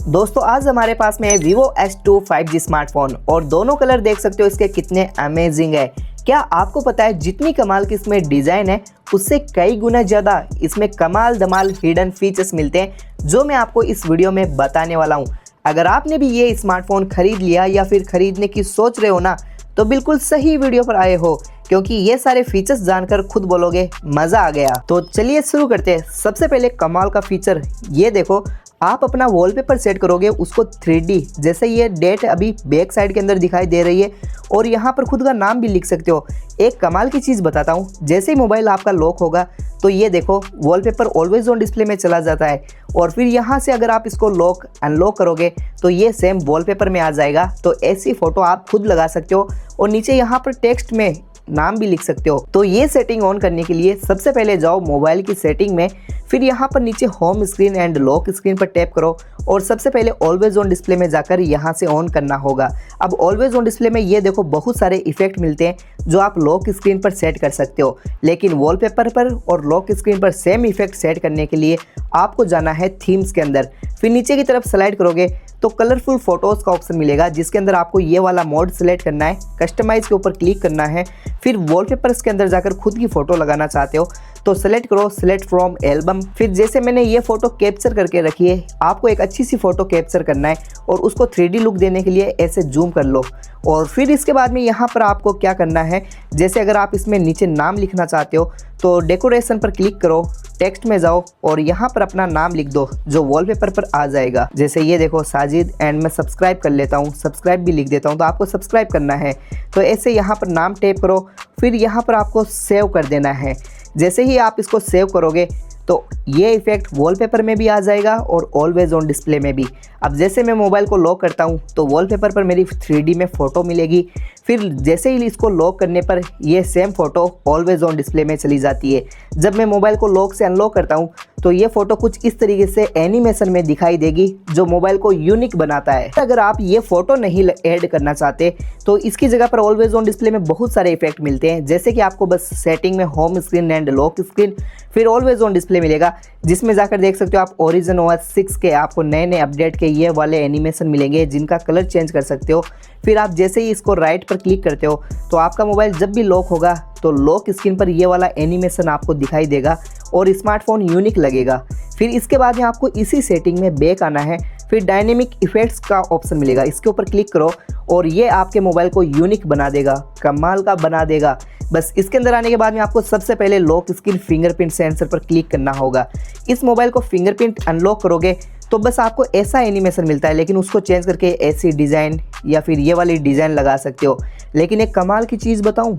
दोस्तों आज हमारे पास में है Vivo S2 5G स्मार्टफोन और दोनों कलर देख सकते हो इसके कितने अमेजिंग है। क्या आपको पता है जितनी कमाल की इसमें डिज़ाइन है उससे कई गुना ज़्यादा इसमें कमाल धमाल हिडन फीचर्स मिलते हैं जो मैं आपको इस वीडियो में बताने वाला हूँ। अगर आपने भी ये स्मार्टफोन खरीद लिया या फिर खरीदने की सोच रहे हो ना, तो बिल्कुल सही वीडियो पर आए हो, क्योंकि ये सारे फीचर्स जानकर खुद बोलोगे मज़ा आ गया। तो चलिए शुरू करते हैं। सबसे पहले कमाल का फीचर ये देखो, आप अपना वॉलपेपर सेट करोगे उसको 3D, जैसे ये डेट अभी बैक साइड के अंदर दिखाई दे रही है और यहाँ पर खुद का नाम भी लिख सकते हो। एक कमाल की चीज़ बताता हूँ, जैसे ही मोबाइल आपका लॉक होगा तो ये देखो वॉलपेपर ऑलवेज ऑन डिस्प्ले में चला जाता है और फिर यहाँ से अगर आप इसको लॉक अनलॉक करोगे तो ये सेम वॉलपेपर में आ जाएगा। तो ऐसी फ़ोटो आप खुद लगा सकते हो और नीचे यहाँ पर टेक्स्ट में नाम भी लिख सकते हो। तो ये सेटिंग ऑन करने के लिए सबसे पहले जाओ मोबाइल की सेटिंग में, फिर यहाँ पर नीचे home screen and lock screen पर टैप करो और सबसे पहले ऑलवेज ऑन डिस्प्ले में जाकर यहाँ से ऑन करना होगा। अब ऑलवेज ऑन डिस्प्ले में ये देखो बहुत सारे इफेक्ट मिलते हैं जो आप लॉक स्क्रीन पर सेट कर सकते हो, लेकिन वॉलपेपर पर और लॉक स्क्रीन पर सेम इफेक्ट सेट करने के लिए आपको जाना है थीम्स के अंदर। फिर नीचे की तरफ स्लाइड करोगे तो कलरफुल फोटोज़ का ऑप्शन मिलेगा, जिसके अंदर आपको ये वाला मोड सेलेक्ट करना है, कस्टमाइज़ के ऊपर क्लिक करना है। फिर वॉलपेपर्स के अंदर जाकर खुद की फ़ोटो लगाना चाहते हो तो सेलेक्ट करो सेलेक्ट फ्रॉम एल्बम। फिर जैसे मैंने ये फ़ोटो कैप्चर करके रखी है, आपको एक अच्छी सी फ़ोटो कैप्चर करना है और उसको 3D लुक देने के लिए ऐसे जूम कर लो। और फिर इसके बाद में यहाँ पर आपको क्या करना है, जैसे अगर आप इसमें नीचे नाम लिखना चाहते हो तो डेकोरेशन पर क्लिक करो, टेक्स्ट में जाओ और यहाँ पर अपना नाम लिख दो जो वॉलपेपर पर आ जाएगा। जैसे ये देखो साजिद, एंड मैं सब्सक्राइब कर लेता हूँ, सब्सक्राइब भी लिख देता हूँ, तो आपको सब्सक्राइब करना है। तो ऐसे यहाँ पर नाम टाइप करो, फिर यहाँ पर आपको सेव कर देना है। जैसे ही आप इसको सेव करोगे तो ये इफेक्ट वॉलपेपर में भी आ जाएगा और ऑलवेज ऑन डिस्प्ले में भी। अब जैसे मैं मोबाइल को लॉक करता हूँ तो वॉलपेपर पर मेरी 3D में फ़ोटो मिलेगी, फिर जैसे ही इसको लॉक करने पर ये same photo always on display में चली जाती है। जब मैं मोबाइल को लॉक से अनलॉक करता हूँ तो ये फ़ोटो कुछ इस तरीके से एनिमेशन में दिखाई देगी जो मोबाइल को यूनिक बनाता है। अगर आप ये फ़ोटो नहीं ऐड करना चाहते तो इसकी जगह पर ऑलवेज ऑन डिस्प्ले में बहुत सारे इफेक्ट मिलते हैं, जैसे कि आपको बस सेटिंग में home screen and lock screen, फिर ऑलवेज ऑन डिस्प्ले मिलेगा, जिसमें जाकर देख सकते हो आप ओरिजिन OS 6 के आपको नए नए अपडेट के ये वाले एनिमेशन मिलेंगे जिनका कलर चेंज कर सकते हो। फिर आप जैसे ही इसको राइट पर क्लिक करते हो तो आपका मोबाइल जब भी लॉक होगा तो लॉक स्क्रीन पर ये वाला एनिमेशन आपको दिखाई देगा और स्मार्टफोन यूनिक लगेगा। फिर इसके बाद में आपको इसी सेटिंग में बैक आना है, फिर डायनेमिक इफेक्ट्स का ऑप्शन मिलेगा, इसके ऊपर क्लिक करो और ये आपके मोबाइल को यूनिक बना देगा, कमाल का बना देगा। बस इसके अंदर आने के बाद में आपको सबसे पहले लॉक स्क्रीन फिंगरप्रिंट सेंसर पर क्लिक करना होगा। इस मोबाइल को फिंगरप्रिंट अनलॉक करोगे तो बस आपको ऐसा एनिमेशन मिलता है, लेकिन उसको चेंज करके ऐसी डिज़ाइन या फिर ये वाली डिज़ाइन लगा सकते हो। लेकिन एक कमाल की चीज़ बताऊं,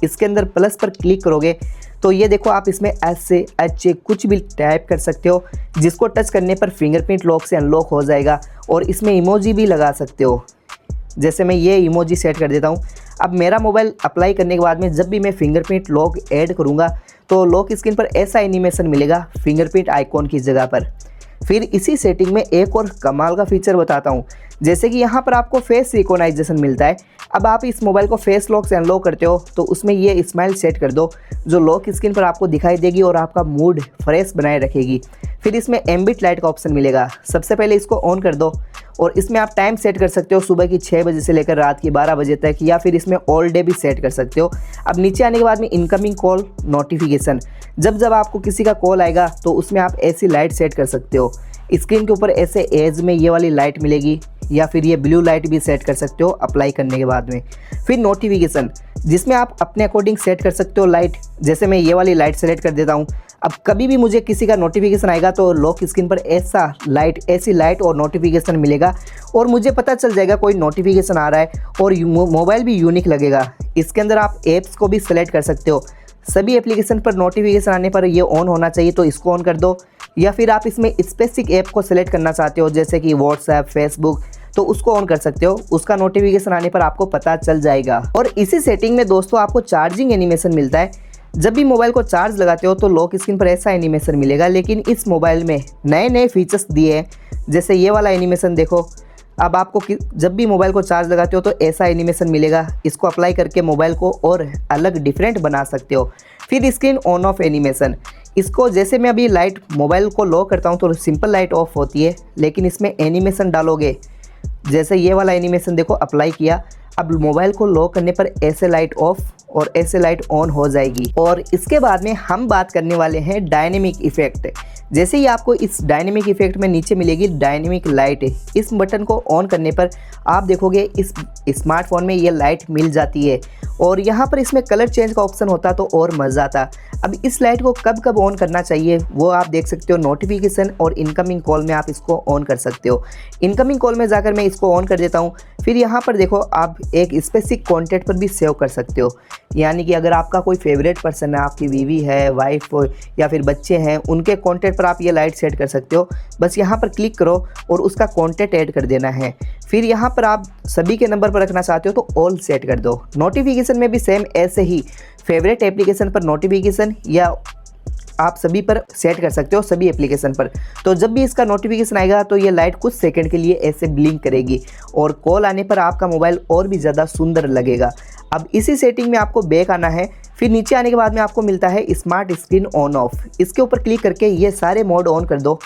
इसके अंदर प्लस पर क्लिक करोगे तो ये देखो आप इसमें ऐसे अच्छे कुछ भी टाइप कर सकते हो, जिसको टच करने पर फिंगरप्रिंट लॉक से अनलॉक हो जाएगा। और इसमें इमोजी भी लगा सकते हो, जैसे मैं ये इमोजी सेट कर देता हूँ। अब मेरा मोबाइल अप्लाई करने के बाद में जब भी मैं फिंगरप्रिंट लॉक ऐड करूँगा तो लॉक स्क्रीन पर ऐसा एनिमेशन मिलेगा फिंगरप्रिंट आइकॉन की जगह पर। फिर इसी सेटिंग में एक और कमाल का फीचर बताता हूँ, जैसे कि यहाँ पर आपको फेस रिकॉग्नाइजेशन मिलता है। अब आप इस मोबाइल को फेस लॉक से अनलॉक करते हो तो उसमें ये स्माइल सेट कर दो जो लॉक स्क्रीन पर आपको दिखाई देगी और आपका मूड फ्रेश बनाए रखेगी। फिर इसमें एम्बिट लाइट का ऑप्शन मिलेगा, सबसे पहले इसको ऑन कर दो और इसमें आप टाइम सेट कर सकते हो सुबह की 6 बजे से लेकर रात की 12 बजे तक, या फिर इसमें ऑल डे भी सेट कर सकते हो। अब नीचे आने के बाद में इनकमिंग कॉल नोटिफिकेशन, जब जब आपको किसी का कॉल आएगा तो उसमें आप ऐसी लाइट सेट कर सकते हो। स्क्रीन के ऊपर ऐसे एज में ये वाली लाइट मिलेगी, या फिर ये ब्लू लाइट भी सेट कर सकते हो अप्लाई करने के बाद में। फिर नोटिफिकेशन, जिसमें आप अपने अकॉर्डिंग सेट कर सकते हो लाइट, जैसे मैं ये वाली लाइट सेलेक्ट कर देता हूँ। अब कभी भी मुझे किसी का नोटिफिकेशन आएगा तो लॉक स्क्रीन पर ऐसी लाइट और नोटिफिकेशन मिलेगा और मुझे पता चल जाएगा कोई नोटिफिकेशन आ रहा है और मोबाइल भी यूनिक लगेगा। इसके अंदर आप ऐप्स को भी सेलेक्ट कर सकते हो, सभी एप्लीकेशन पर नोटिफिकेशन आने पर ये ऑन होना चाहिए तो इसको ऑन कर दो, या फिर आप इसमें स्पेसिफिक ऐप को सेलेक्ट करना चाहते हो जैसे कि व्हाट्सएप, फेसबुक, तो उसको ऑन कर सकते हो, उसका नोटिफिकेशन आने पर आपको पता चल जाएगा। और इसी सेटिंग में दोस्तों आपको चार्जिंग एनिमेशन मिलता है, जब भी मोबाइल को चार्ज लगाते हो तो लॉक स्क्रीन पर ऐसा एनिमेशन मिलेगा, लेकिन इस मोबाइल में नए नए फीचर्स दिए हैं, जैसे ये वाला एनिमेशन देखो। अब आपको जब भी मोबाइल को चार्ज लगाते हो तो ऐसा एनिमेशन मिलेगा, इसको अप्लाई करके मोबाइल को और अलग डिफरेंट बना सकते हो। फिर स्क्रीन ऑन ऑफ एनिमेशन, इसको जैसे मैं अभी लाइट मोबाइल को लॉक करता हूँ तो सिंपल लाइट ऑफ होती है, लेकिन इसमें एनिमेशन डालोगे, जैसे ये वाला एनिमेशन देखो अप्लाई किया, अब मोबाइल को लॉक करने पर ऐसे लाइट ऑफ और ऐसे लाइट ऑन हो जाएगी। और इसके बाद में हम बात करने वाले हैं डायनेमिक इफेक्ट। जैसे ही आपको इस डायनेमिक इफेक्ट में नीचे मिलेगी डायनेमिक लाइट, इस बटन को ऑन करने पर आप देखोगे इस स्मार्टफोन में ये लाइट मिल जाती है और यहाँ पर इसमें कलर चेंज का ऑप्शन होता तो और मज़ा आता। अब इस लाइट को कब कब ऑन करना चाहिए वो आप देख सकते हो, नोटिफिकेशन और इनकमिंग कॉल में आप इसको ऑन कर सकते हो। इनकमिंग कॉल में जाकर मैं इसको ऑन कर देता हूँ। फिर यहाँ पर देखो आप एक स्पेसिफिक कॉन्टैक्ट पर भी सेव कर सकते हो, यानी कि अगर आपका कोई फेवरेट पर्सन है, आपकी बीवी है, वाइफ या फिर बच्चे हैं, उनके कॉन्टैक्ट पर आप ये लाइट सेट कर सकते हो। बस यहाँ पर क्लिक करो और उसका कॉन्टैक्ट ऐड कर देना है। फिर यहाँ पर आप सभी के नंबर पर रखना चाहते हो तो ऑल सेट कर दो। नोटिफिकेशन में भी सेम ऐसे ही फेवरेट एप्लीकेशन पर नोटिफिकेशन या आप सभी पर सेट कर सकते हो, सभी एप्लीकेशन पर। तो जब भी इसका नोटिफिकेशन आएगा तो ये लाइट कुछ सेकंड के लिए ऐसे ब्लिंक करेगी और कॉल आने पर आपका मोबाइल और भी ज़्यादा सुंदर लगेगा। अब इसी सेटिंग में आपको बैक आना है। फिर नीचे आने के बाद में आपको मिलता है स्मार्ट स्क्रीन ऑन ऑफ, इसके ऊपर क्लिक करके ये सारे मोड ऑन कर दो।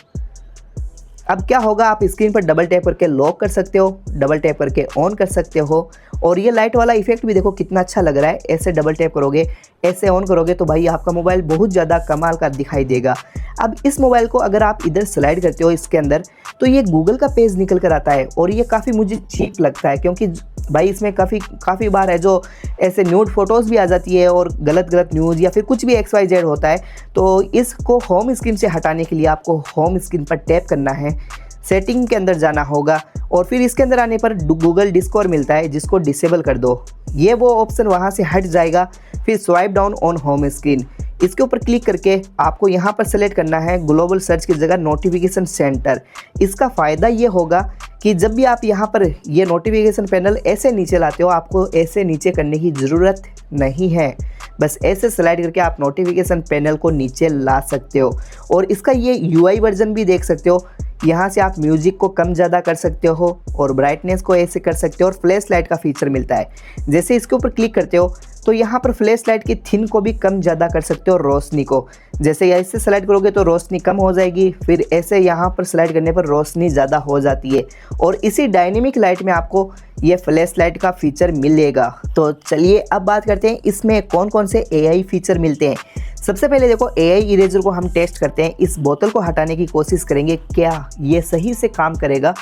अब क्या होगा, आप स्क्रीन पर डबल टैप करके लॉक कर सकते हो, डबल टैप करके ऑन कर सकते हो। और ये लाइट वाला इफेक्ट भी देखो कितना अच्छा लग रहा है। ऐसे डबल टैप करोगे, ऐसे ऑन करोगे तो भाई आपका मोबाइल बहुत ज़्यादा कमाल का दिखाई देगा। अब इस मोबाइल को अगर आप इधर स्लाइड करते हो इसके अंदर तो ये गूगल का पेज निकल कर आता है और ये काफ़ी मुझे चीप लगता है, क्योंकि भाई इसमें काफ़ी बार है जो ऐसे न्यूड फोटोज़ भी आ जाती है और गलत न्यूज़ या फिर कुछ भी XYZ होता है। तो इसको होम स्क्रीन से हटाने के लिए आपको होम स्क्रीन पर टैप करना है, सेटिंग के अंदर जाना होगा और फिर इसके अंदर आने पर गूगल डिस्कवर मिलता है जिसको डिसेबल कर दो, ये वो ऑप्शन वहाँ से हट जाएगा। फिर swipe down on home screen, इसके ऊपर क्लिक करके आपको यहाँ पर सेलेक्ट करना है ग्लोबल सर्च की जगह नोटिफिकेशन सेंटर। इसका फ़ायदा ये होगा कि जब भी आप यहाँ पर ये नोटिफिकेशन पैनल ऐसे नीचे लाते हो, आपको ऐसे नीचे करने की ज़रूरत नहीं है, बस ऐसे स्लाइड करके आप नोटिफिकेशन पैनल को नीचे ला सकते हो। और इसका ये UI वर्जन भी देख सकते हो, यहाँ से आप म्यूजिक को कम ज़्यादा कर सकते हो और ब्राइटनेस को ऐसे कर सकते हो और फ्लैश लाइट का फीचर मिलता है। जैसे इसके ऊपर क्लिक करते हो तो यहाँ पर फ्लैश लाइट की थिन को भी कम ज़्यादा कर सकते हो, रोशनी को। जैसे ऐसे स्लाइड करोगे तो रोशनी कम हो जाएगी, फिर ऐसे यहाँ पर स्लाइड करने पर रोशनी ज़्यादा हो जाती है और इसी डायनेमिक लाइट में आपको ये फ्लैश लाइट का फीचर मिलेगा। तो चलिए अब बात करते हैं इसमें कौन कौन से AI फीचर मिलते हैं। सबसे पहले देखो AI इरेजर को हम टेस्ट करते हैं। इस बोतल को हटाने की कोशिश करेंगे, क्या ये सही से काम करेगा।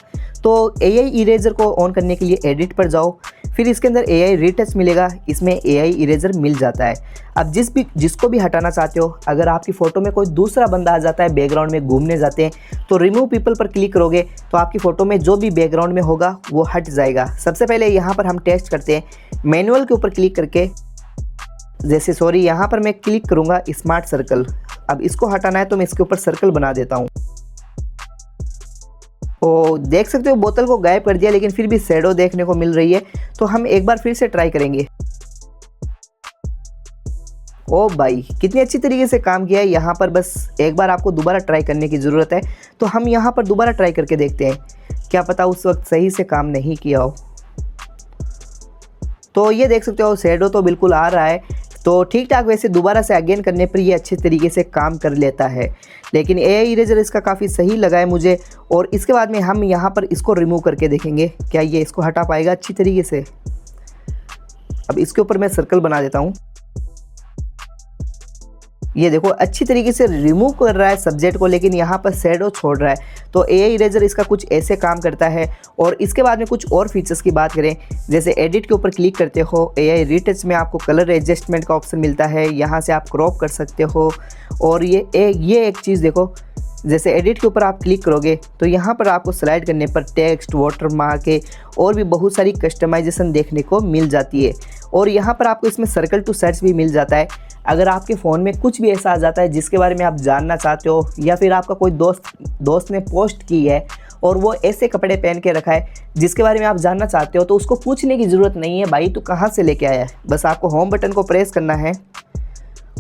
तो AI इरेजर को ऑन करने के लिए एडिट पर जाओ, फिर इसके अंदर AI रीटच मिलेगा, इसमें AI इरेजर मिल जाता है। अब जिसको भी हटाना चाहते हो, अगर आपकी फ़ोटो में कोई दूसरा बंदा आ जाता है, बैकग्राउंड में घूमने जाते हैं, तो रिमूव पीपल पर क्लिक करोगे तो आपकी फ़ोटो में जो भी बैकग्राउंड में होगा वो हट जाएगा। सबसे पहले यहाँ पर हम टेस्ट करते हैं मैनुअल के ऊपर क्लिक करके। जैसे यहाँ पर मैं क्लिक करूँगा स्मार्ट सर्कल, अब इसको हटाना है तो मैं इसके ऊपर सर्कल बना देता हूँ। तो देख सकते हो बोतल को गायब कर दिया, लेकिन फिर भी शैडो देखने को मिल रही है। तो हम एक बार फिर से ट्राई करेंगे। ओ भाई कितनी अच्छी तरीके से काम किया है। यहाँ पर बस एक बार आपको दोबारा ट्राई करने की ज़रूरत है, तो हम यहाँ पर दोबारा ट्राई करके देखते हैं, क्या पता उस वक्त सही से काम नहीं किया हो। तो ये देख सकते हो शैडो तो बिल्कुल आ रहा है, तो ठीक ठाक। वैसे दोबारा से अगेन करने पर ये अच्छे तरीके से काम कर लेता है, लेकिन AI इरेजर इसका काफ़ी सही लगा है मुझे। और इसके बाद में हम यहाँ पर इसको रिमूव करके देखेंगे क्या ये इसको हटा पाएगा अच्छी तरीके से। अब इसके ऊपर मैं सर्कल बना देता हूँ। ये देखो अच्छी तरीके से रिमूव कर रहा है सब्जेक्ट को, लेकिन यहाँ पर शैडो छोड़ रहा है। तो AI इरेजर इसका कुछ ऐसे काम करता है। और इसके बाद में कुछ और फीचर्स की बात करें, जैसे एडिट के ऊपर क्लिक करते हो, AI रीटच में आपको कलर एडजस्टमेंट का ऑप्शन मिलता है, यहाँ से आप क्रॉप कर सकते हो। और ये एक चीज़ देखो, जैसे एडिट के ऊपर आप क्लिक करोगे तो यहाँ पर आपको स्लाइड करने पर टेक्स्ट, वाटरमार्क और भी बहुत सारी कस्टमाइजेशन देखने को मिल जाती है। और यहाँ पर आपको इसमें सर्कल टू सर्च भी मिल जाता है। अगर आपके फ़ोन में कुछ भी ऐसा आ जाता है जिसके बारे में आप जानना चाहते हो, या फिर आपका कोई दोस्त ने पोस्ट की है और वो ऐसे कपड़े पहन के रखा है जिसके बारे में आप जानना चाहते हो, तो उसको पूछने की ज़रूरत नहीं है, भाई तू कहाँ से लेके आया है। बस आपको होम बटन को प्रेस करना है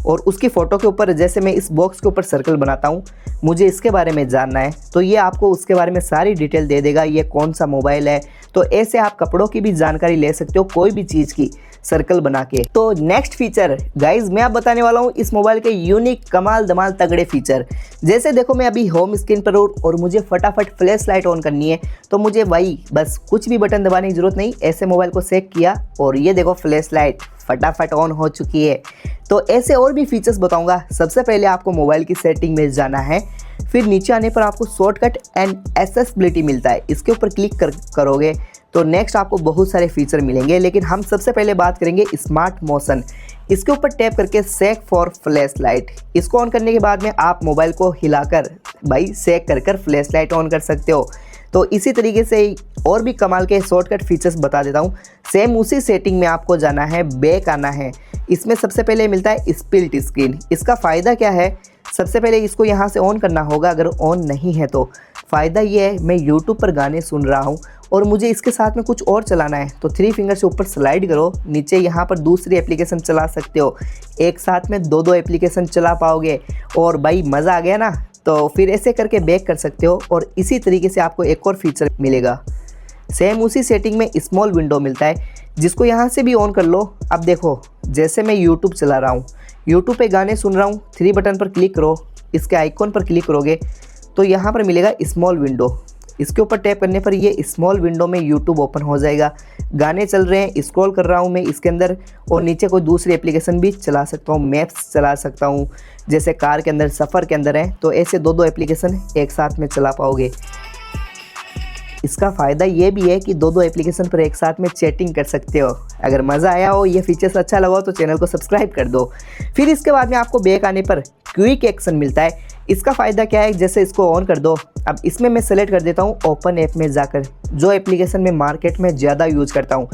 और उसकी फ़ोटो के ऊपर, जैसे मैं इस बॉक्स के ऊपर सर्कल बनाता हूँ, मुझे इसके बारे में जानना है, तो ये आपको उसके बारे में सारी डिटेल दे देगा, ये कौन सा मोबाइल है। तो ऐसे आप कपड़ों की भी जानकारी ले सकते हो, कोई भी चीज़ की। सर्कल बना के। तो नेक्स्ट फीचर गाइज मैं आप बताने वाला हूँ इस मोबाइल के यूनिक कमाल धमाल तगड़े फीचर। जैसे देखो मैं अभी होम स्क्रीन पर हूँ और मुझे फटाफट फ्लैश लाइट ऑन करनी है, तो मुझे भाई बस कुछ भी बटन दबाने की जरूरत नहीं, ऐसे मोबाइल को सेट किया और ये देखो फ्लैश लाइट फटाफट ऑन हो चुकी है। तो ऐसे और भी फीचर्स बताऊंगा। सबसे पहले आपको मोबाइल की सेटिंग में जाना है, फिर नीचे आने पर आपको शॉर्टकट एंड एक्सेसिबिलिटी मिलता है, इसके ऊपर क्लिक करोगे तो नेक्स्ट आपको बहुत सारे फीचर मिलेंगे, लेकिन हम सबसे पहले बात करेंगे स्मार्ट मोशन। इसके ऊपर टैप करके सेक फॉर फ्लैश लाइट, इसको ऑन करने के बाद में आप मोबाइल को हिलाकर भाई सेक कर फ्लैश लाइट ऑन कर सकते हो। तो इसी तरीके से और भी कमाल के शॉर्टकट फीचर्स बता देता हूँ। सेम उसी सेटिंग में आपको जाना है, बैक आना है। इसमें सबसे पहले मिलता है स्प्लिट स्क्रीन। इसका फ़ायदा क्या है, सबसे पहले इसको यहाँ से ऑन करना होगा, अगर ऑन नहीं है तो फ़ायदा ये है मैं YouTube पर गाने सुन रहा हूँ और मुझे इसके साथ में कुछ और चलाना है, तो 3 फिंगर से ऊपर स्लाइड करो, नीचे यहाँ पर दूसरी एप्लीकेशन चला सकते हो। एक साथ में 2 एप्लीकेशन चला पाओगे और भाई मज़ा आ गया ना। तो फिर ऐसे करके बैक कर सकते हो और इसी तरीके से आपको एक और फीचर मिलेगा। सेम उसी सेटिंग में स्मॉल विंडो मिलता है, जिसको यहाँ से भी ऑन कर लो। अब देखो जैसे मैं YouTube चला रहा हूँ, YouTube पे गाने सुन रहा हूँ, 3 बटन पर क्लिक करो, इसके आइकॉन पर क्लिक करोगे तो यहाँ पर मिलेगा स्मॉल विंडो। इसके ऊपर टैप करने पर ये स्मॉल विंडो में YouTube ओपन हो जाएगा। गाने चल रहे हैं, स्क्रॉल कर रहा हूँ मैं इसके अंदर और नीचे कोई दूसरी एप्लीकेशन भी चला सकता हूँ, मैप्स चला सकता हूँ, जैसे कार के अंदर सफ़र के अंदर है, तो ऐसे 2 एप्लीकेशन एक साथ में चला पाओगे। इसका फ़ायदा ये भी है कि 2 एप्लीकेशन पर एक साथ में चैटिंग कर सकते हो। अगर मज़ा आया हो, ये फीचर्स अच्छा लगा हो तो चैनल को सब्सक्राइब कर दो। फिर इसके बाद में आपको बैक आने पर क्विक एक्शन मिलता है। इसका फ़ायदा क्या है, जैसे इसको ऑन कर दो, अब इसमें मैं सेलेक्ट कर देता हूँ ओपन ऐप में जाकर, जो एप्लीकेशन में मार्केट में ज़्यादा यूज़ करता हूँ।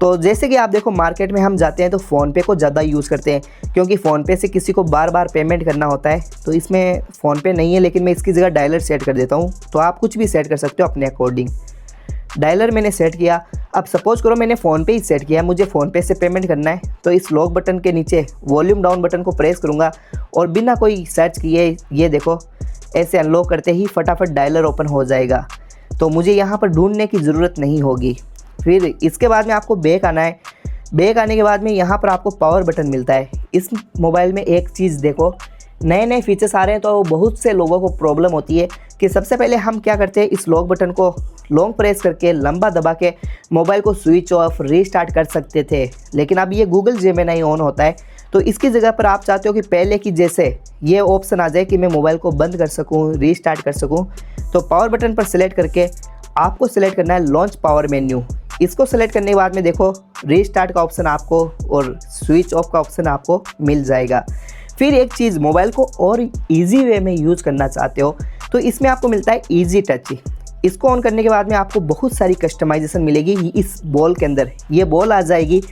तो जैसे कि आप देखो मार्केट में हम जाते हैं तो फ़ोनपे को ज़्यादा यूज़ करते हैं, क्योंकि फ़ोनपे से किसी को बार बार पेमेंट करना होता है। तो इसमें फ़ोनपे नहीं है, लेकिन मैं इसकी जगह डायलर सेट कर देता हूँ। तो आप कुछ भी सेट कर सकते हो अपने अकॉर्डिंग। डायलर मैंने सेट किया। अब सपोज करो मैंने फ़ोनपे ही सेट किया, मुझे फ़ोनपे से पेमेंट करना है, तो इस लॉक बटन के नीचे वॉल्यूम डाउन बटन को प्रेस करूँगा और बिना कोई सर्च किए ये देखो ऐसे अनलॉक करते ही फटाफट डायलर ओपन हो जाएगा। तो मुझे यहाँ पर ढूंढने की ज़रूरत नहीं होगी। फिर इसके बाद में आपको बैक आना है। बैक आने के बाद में यहाँ पर आपको पावर बटन मिलता है। इस मोबाइल में एक चीज़ देखो, नए फीचर्स आ रहे हैं तो बहुत से लोगों को प्रॉब्लम होती है कि सबसे पहले हम क्या करते हैं, इस लॉक बटन को लॉन्ग प्रेस करके लंबा दबा के मोबाइल को स्विच ऑफ रीस्टार्ट कर सकते थे, लेकिन अब ये गूगल जेमिनी ऑन होता है। तो इसकी जगह पर आप चाहते हो कि पहले की जैसे ये ऑप्शन आ जाए कि मैं मोबाइल को बंद कर सकूं, रीस्टार्ट कर सकूं, तो पावर बटन पर सिलेक्ट करके आपको सिलेक्ट करना है लॉन्च पावर मेन्यू। इसको सेलेक्ट करने के बाद में देखो रीस्टार्ट का ऑप्शन आपको और स्विच ऑफ का ऑप्शन आपको मिल जाएगा। फिर एक चीज़, मोबाइल को और इजी वे में यूज़ करना चाहते हो तो इसमें आपको मिलता है इजी टच। इसको ऑन करने के बाद में आपको बहुत सारी कस्टमाइजेशन मिलेगी। इस बॉल के अंदर ये बॉल आ जाएगी,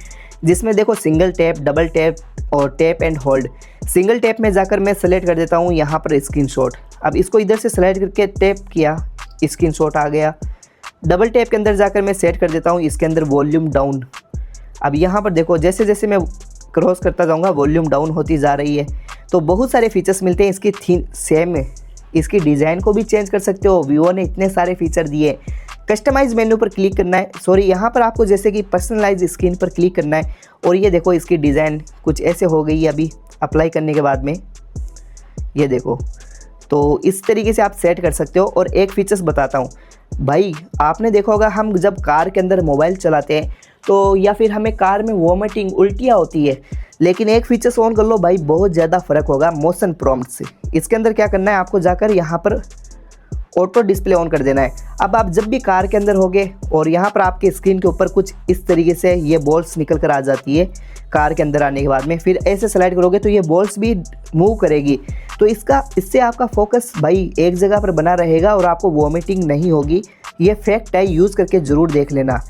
जिसमें देखो सिंगल टैप, डबल टैप और tap and hold. Single tap में जाकर मैं सेलेक्ट कर देता हूँ यहाँ पर स्क्रीनशॉट। अब इसको इधर से सेलेक्ट करके टैप किया, स्क्रीनशॉट आ गया। डबल टैप के अंदर जाकर मैं सेट कर देता हूँ इसके अंदर वॉल्यूम डाउन। अब यहाँ पर देखो जैसे जैसे मैं क्रॉस करता जाऊँगा वॉल्यूम डाउन होती जा रही है। तो बहुत सारे फीचर्स मिलते हैं। इसकी थीम सेम है, इसकी डिज़ाइन को भी चेंज कर सकते हो। वीवो ने इतने सारे फीचर दिए। कस्टमाइज मेन्यू पर क्लिक करना है, यहाँ पर आपको जैसे कि पर्सनलाइज स्क्रीन पर क्लिक करना है और ये देखो इसकी डिज़ाइन कुछ ऐसे हो गई है अभी अप्लाई करने के बाद में, ये देखो। तो इस तरीके से आप सेट कर सकते हो। और एक फीचर्स बताता हूँ भाई, आपने देखा होगा हम जब कार के अंदर मोबाइल चलाते हैं तो या फिर हमें कार में वॉमिटिंग उल्टियाँ होती है, लेकिन एक फीचर्स ऑन कर लो भाई, बहुत ज़्यादा फ़र्क होगा मोशन प्रॉम्प्ट से। इसके अंदर क्या करना है, आपको जाकर यहाँ पर ऑटो डिस्प्ले ऑन कर देना है। अब आप जब भी कार के अंदर होगे और यहाँ पर आपके स्क्रीन के ऊपर कुछ इस तरीके से ये बॉल्स निकल कर आ जाती है कार के अंदर आने के बाद में, फिर ऐसे स्लाइड करोगे तो ये बॉल्स भी मूव करेगी। तो इससे आपका फोकस भाई एक जगह पर बना रहेगा और आपको वॉमिटिंग नहीं होगी। ये फैक्ट है, यूज़ करके ज़रूर देख लेना।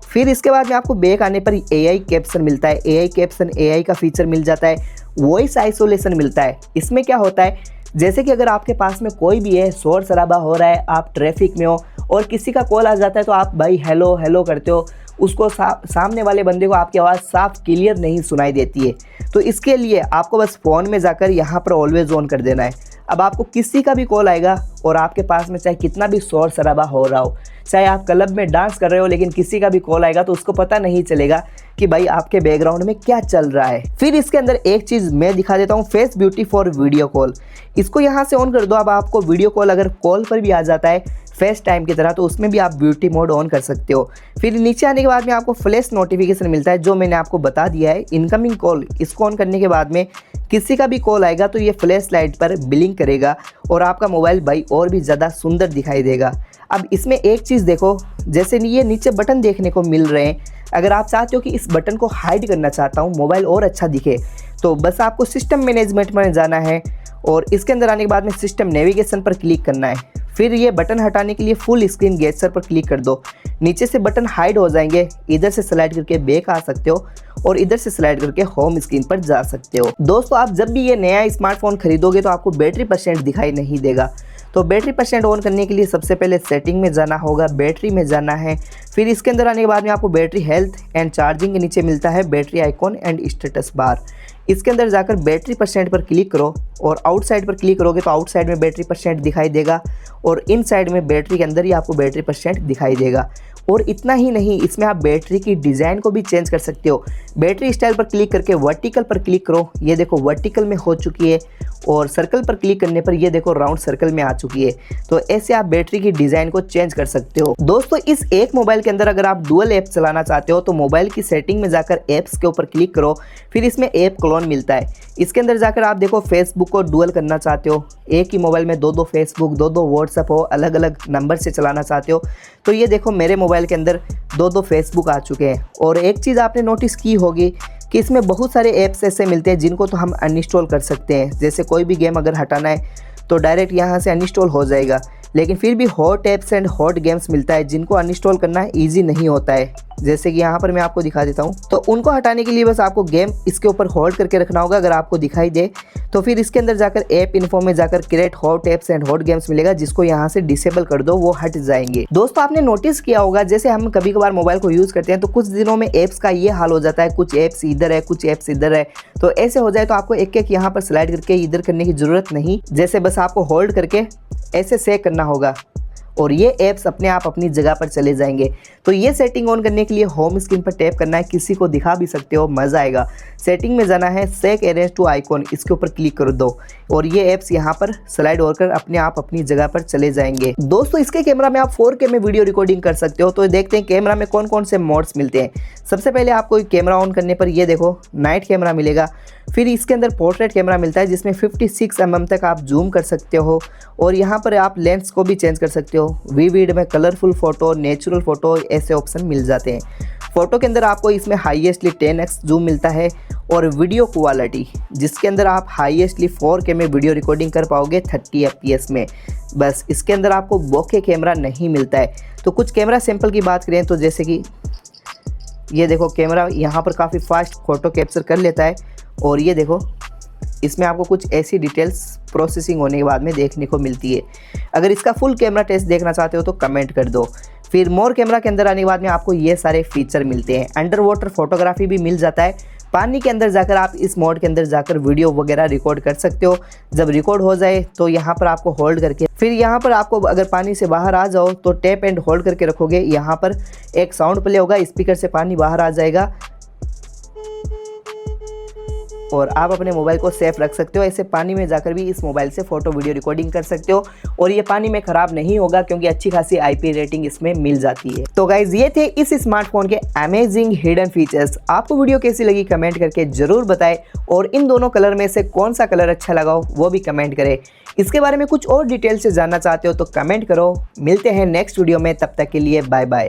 फिर इसके बाद में आपको बैक आने पर AI कैप्शन मिलता है। AI कैप्शन AI का फीचर मिल जाता है। वॉइस आइसोलेशन मिलता है। इसमें क्या होता है, जैसे कि अगर आपके पास में कोई भी है, शोर शराबा हो रहा है, आप ट्रैफिक में हो और किसी का कॉल आ जाता है तो आप भाई हेलो हेलो करते हो, उसको सामने वाले बंदे को आपकी आवाज़ साफ क्लियर नहीं सुनाई देती है। तो इसके लिए आपको बस फ़ोन में जाकर यहाँ पर ऑलवेज ऑन कर देना है। अब आपको किसी का भी कॉल आएगा और आपके पास में चाहे कितना भी शोर शराबा हो रहा हो, चाहे आप क्लब में डांस कर रहे हो, लेकिन किसी का भी कॉल आएगा तो उसको पता नहीं चलेगा कि भाई आपके बैकग्राउंड में क्या चल रहा है। फिर इसके अंदर एक चीज़ मैं दिखा देता हूँ, face beauty for video call. इसको यहाँ से ऑन कर दो। अब आपको वीडियो कॉल अगर कॉल पर भी आ जाता है फेस टाइम की तरह, तो उसमें भी आप ब्यूटी मोड ऑन कर सकते हो। फिर नीचे आने के बाद में आपको फ्लैश नोटिफिकेशन मिलता है, जो मैंने आपको बता दिया है, इनकमिंग कॉल। इसको ऑन करने के बाद में किसी का भी कॉल आएगा तो ये फ्लैश लाइट पर ब्लिंक करेगा और आपका मोबाइल भाई और भी ज़्यादा सुंदर दिखाई देगा। अब इसमें एक चीज़ देखो, जैसे ये नीचे बटन देखने को मिल रहे हैं, अगर आप चाहते हो कि इस बटन को हाइड करना चाहता हूँ, मोबाइल और अच्छा दिखे, तो बस आपको सिस्टम मैनेजमेंट में जाना है और इसके अंदर आने के बाद में सिस्टम नेविगेशन पर क्लिक करना है। फिर ये बटन हटाने के लिए फुल स्क्रीन गेस्चर पर क्लिक कर दो। नीचे से बटन हाइड हो जाएंगे, इधर से स्लाइड करके बैक आ सकते हो और इधर से स्लाइड करके होम स्क्रीन पर जा सकते हो। दोस्तों, आप जब भी ये नया स्मार्टफोन खरीदोगे तो आपको बैटरी परसेंट दिखाई नहीं देगा। तो बैटरी परसेंट ऑन करने के लिए सबसे पहले सेटिंग में जाना होगा, बैटरी में जाना है। फिर इसके अंदर आने के बाद में आपको बैटरी हेल्थ एंड चार्जिंग के नीचे मिलता है battery icon and status bar. इसके अंदर जाकर बैटरी परसेंट पर क्लिक करो और आउटसाइड पर क्लिक करोगे तो आउटसाइड में बैटरी परसेंट दिखाई देगा और इनसाइड में बैटरी के अंदर ही आपको बैटरी परसेंट दिखाई देगा। और इतना ही नहीं, इसमें आप बैटरी की डिज़ाइन को भी चेंज कर सकते हो। बैटरी स्टाइल पर क्लिक करके वर्टिकल पर क्लिक करो, ये देखो वर्टिकल में हो चुकी है, और सर्कल पर क्लिक करने पर ये देखो राउंड सर्कल में आ चुकी है। तो ऐसे आप बैटरी की डिज़ाइन को चेंज कर सकते हो। दोस्तों, इस एक मोबाइल के अंदर अगर आप डुअल ऐप चलाना चाहते हो तो मोबाइल की सेटिंग में जाकर ऐप्स के ऊपर क्लिक करो, फिर इसमें ऐप क्लोन मिलता है। इसके अंदर जाकर आप देखो फेसबुक को डुअल करना चाहते हो, एक ही मोबाइल में दो फेसबुक, दो व्हाट्सअप हो, अलग अलग नंबर से चलाना चाहते हो, तो ये देखो मेरे मोबाइल के अंदर दो फेसबुक आ चुके हैं। और एक चीज़ आपने नोटिस की होगी कि इसमें बहुत सारे ऐप्स ऐसे मिलते हैं जिनको तो हम अनइंस्टॉल कर सकते हैं। जैसे कोई भी गेम अगर हटाना है तो डायरेक्ट यहाँ से अनइंस्टॉल हो जाएगा, लेकिन फिर भी hot apps and hot games मिलता है जिनको अनइंस्टॉल करना ईजी नहीं होता है। जैसे कि यहाँ पर मैं आपको दिखा देता हूँ। तो उनको हटाने के लिए बस आपको गेम इसके ऊपर होल्ड करके रखना होगा। अगर आपको दिखाई दे तो फिर इसके अंदर जाकर ऐप इन्फो में जाकर create hot apps and hot games मिलेगा, जिसको यहाँ से डिसेबल कर दो, वो हट जाएंगे। दोस्तों, आपने नोटिस किया होगा जैसे हम कभी कभार मोबाइल को यूज़ करते हैं तो कुछ दिनों में ऐप्स का ये हाल हो जाता है, कुछ ऐप्स इधर है, कुछ ऐप्स इधर है। तो ऐसे हो जाए तो आपको एक एक यहाँ पर स्लाइड करके इधर करने की ज़रूरत नहीं, जैसे बस आपको होल्ड करके ऐसे सेव करना होगा और ये ऐप्स अपने आप अपनी जगह पर चले जाएंगे। तो ये सेटिंग ऑन करने के लिए होम स्क्रीन पर टैप करना है, किसी को दिखा भी सकते हो, मज़ा आएगा। सेटिंग में जाना है, सेक अरेंज टू आइकॉन, इसके ऊपर क्लिक कर दो और ये ऐप्स यहाँ पर स्लाइड होकर अपने आप अपनी जगह पर चले जाएंगे। दोस्तों, इसके कैमरा में आप 4K में वीडियो रिकॉर्डिंग कर सकते हो। तो देखते हैं कैमरा में कौन कौन से मोड्स मिलते हैं। सबसे पहले आपको कैमरा ऑन करने पर ये देखो नाइट कैमरा मिलेगा। फिर इसके अंदर पोर्ट्रेट कैमरा मिलता है जिसमें 56 mm तक आप जूम कर सकते हो और यहाँ पर आप लेंस को भी चेंज कर सकते हो। विविड में कलरफुल फ़ोटो, नेचुरल फ़ोटो, ऐसे ऑप्शन मिल जाते हैं। फ़ोटो के अंदर आपको इसमें हाईएस्टली 10x जूम मिलता है और वीडियो क्वालिटी जिसके अंदर आप हाईएस्टली 4K में वीडियो रिकॉर्डिंग कर पाओगे 30 fps में। बस इसके अंदर आपको बोके कैमरा नहीं मिलता है। तो कुछ कैमरा सैंपल की बात करें तो जैसे कि ये देखो कैमरा यहाँ पर काफ़ी फास्ट फ़ोटो कैप्चर कर लेता है और ये देखो इसमें आपको कुछ ऐसी डिटेल्स प्रोसेसिंग होने के बाद में देखने को मिलती है। अगर इसका फुल कैमरा टेस्ट देखना चाहते हो तो कमेंट कर दो। फिर मोर कैमरा के अंदर आने के बाद में आपको ये सारे फीचर मिलते हैं। अंडर वाटर फोटोग्राफी भी मिल जाता है, पानी के अंदर जाकर आप इस मोड के अंदर जाकर वीडियो वगैरह रिकॉर्ड कर सकते हो। जब रिकॉर्ड हो जाए तो यहाँ पर आपको होल्ड करके, फिर यहाँ पर आपको अगर पानी से बाहर आ जाओ तो टैप एंड होल्ड करके रखोगे, यहाँ पर एक साउंड प्ले होगा, स्पीकर से पानी बाहर आ जाएगा और आप अपने मोबाइल को सेफ रख सकते हो। ऐसे पानी में जाकर भी इस मोबाइल से फ़ोटो वीडियो रिकॉर्डिंग कर सकते हो और ये पानी में ख़राब नहीं होगा क्योंकि अच्छी खासी IP रेटिंग इसमें मिल जाती है। तो गाइज, ये थे इस स्मार्टफोन के अमेजिंग हिडन फीचर्स। आपको वीडियो कैसी लगी कमेंट करके ज़रूर बताएं और इन दोनों कलर में से कौन सा कलर अच्छा लगा हो वो भी कमेंट करें। इसके बारे में कुछ और डिटेल से जानना चाहते हो तो कमेंट करो। मिलते हैं नेक्स्ट वीडियो में, तब तक के लिए बाय बाय।